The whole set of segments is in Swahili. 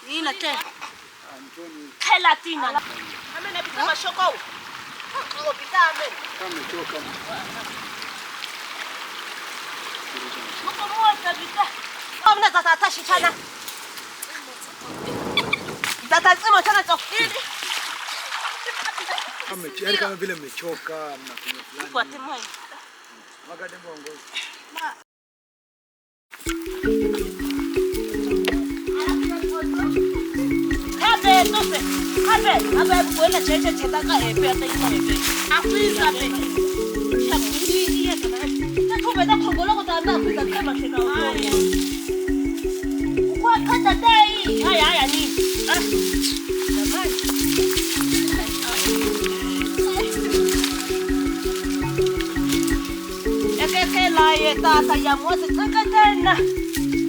Ina te. Kela tina. Amena pita mashoko. Ngo pita amen. Kama choka. Ngo muota pita. Omna tata shitana. Tata tsimo tana tsokili. Kama vile mmechoka mnakunywa fulani. Kwa timu. Magade bongo. Abe buena cheche chetaka epe ata ina epe. Afiza be. Shabundi ya kana. Takume da kongolo ko tanda afiza kama tena uko. Kwa kata dai. Haya nini? Jamani. Ekeke la ye tata ya mose tsakatena.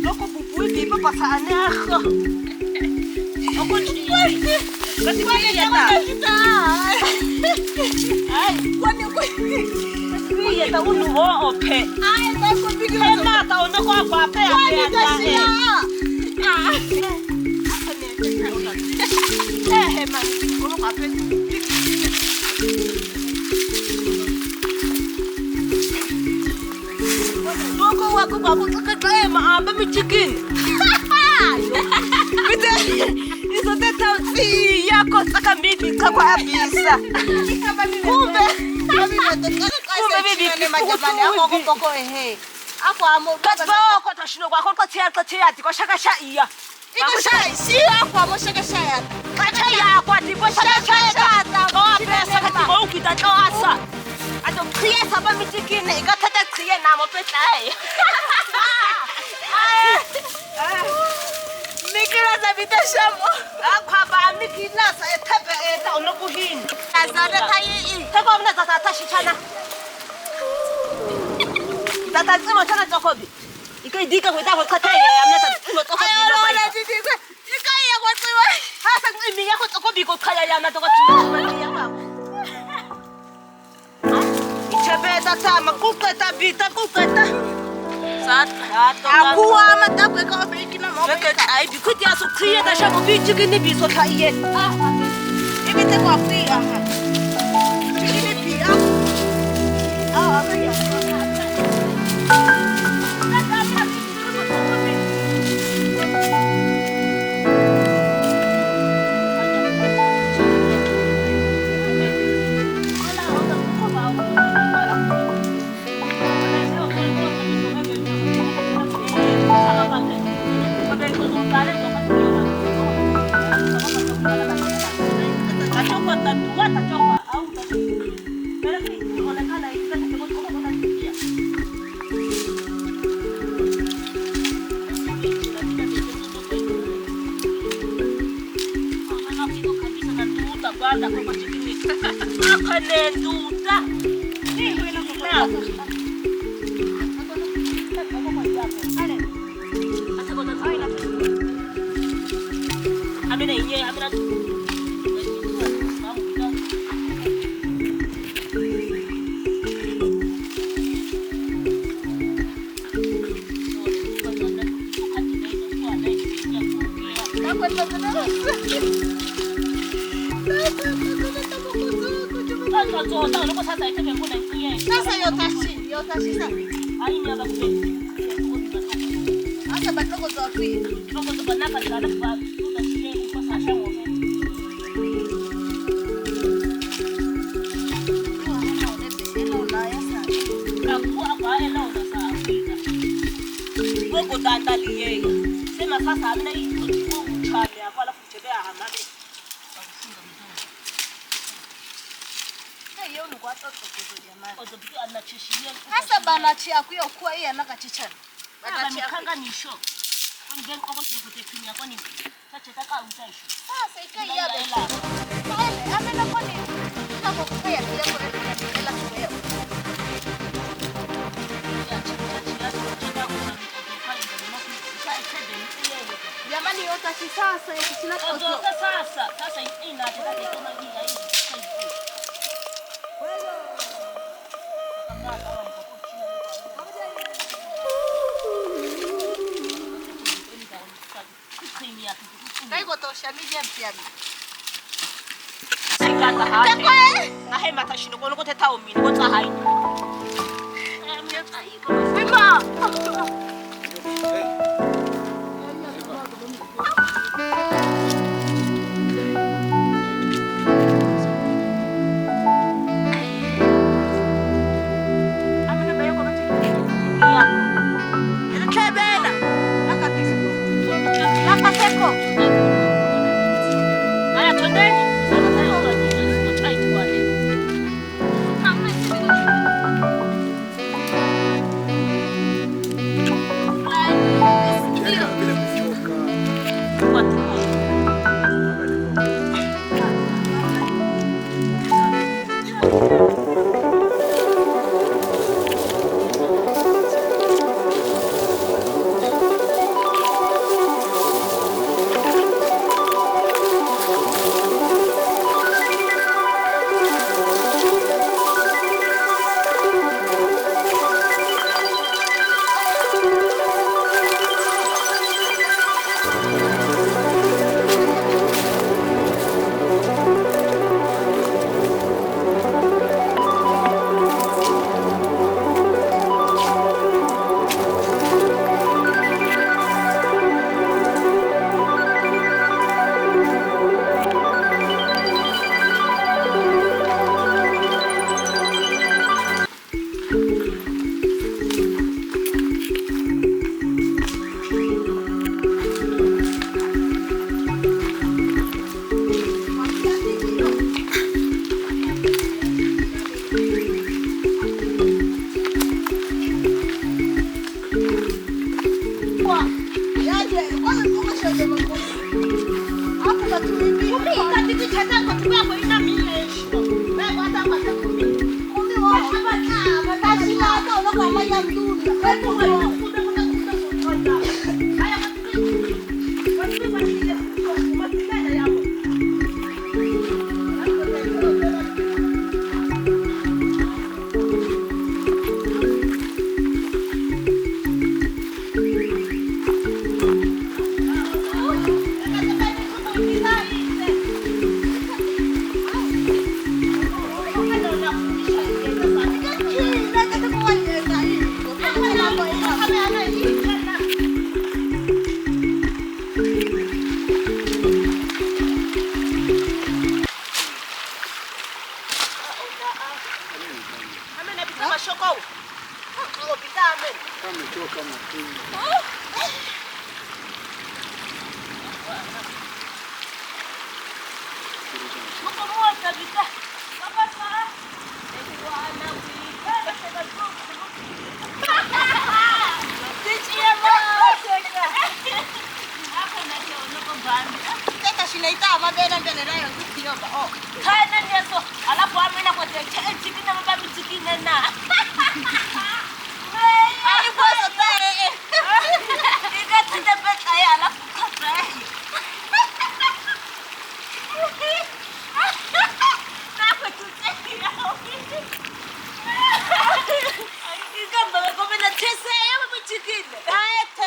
Loko bubu di papa sa anakho. Ako chiye. Kasi ba yan ta? Ay, kwani ko. Kuya ta unu o ope. Ay, ba ko bigla na ta ono ko apape ape ata. Man, ko ko ape. Loko wa ko ba ko tsaka ma aba mi chicken. Izo tetauti yako saka mimi kwa abisa. Kumbe bibi ne majabani ako kopoko ehe. Ako amo baba ko tashino kwa ko tia ko shaka sha iya. Iko sha si ako amo shaka sha ya. Kacha ya kwa tipo shaka sha ya. Ko pesa ka tipo ukita to asa. Ato kriya saba mitikine ikatata kriya na mo petai. Mikira za vitashamo. Akaba mikina sa etape eta onokuhini. Azada tayi. Teko mna tata shitana. Tata tsimo tana tsokobi. Ikai dika kweta kwa kataye amna tata tsimo tsokobi na mai. Ikai ya kwa tsiwa. Hasa tsimi yako tsokobi ko khaya ya na to tsimo mali ya kwa. Ichebeta tama kuketa bita kuketa. Aku amat apa kau bikin nama? Ay, bikut ya sukriya dah siapa bikin ni bisu kaya. Ini tengok api ah. Ini biar. Apa ya? Sasa yotashi sana. Ai ni aba kubeni. Asa batoko zofi. Toko zobanaka kana kwa tutashie uko sasha ngome. Wewe dandali yeye. Sema sasa amna hizo uchame hapo alafu chebea hamade. Yeye ni kwa toto jamani. Ozobi anachishia. Sasa bana chia kuyo kwa yeye anakachichana. Bana kanga ni show. Kwani gani kwa sababu kutekinya kwani tachetaka utaisho. Sasa ikai ya bela. Pale amena kwani kama kufanya kile kwa hela tuwe. Jamani yotashi sasa yakishina kwa sasa ina atataka kama hii. la. Kaiko tosha mije mpya. Sikata hate. Nahe matashino kono kote taumi kota hai. Mama.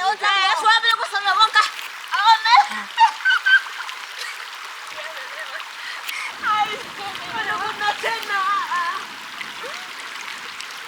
Oja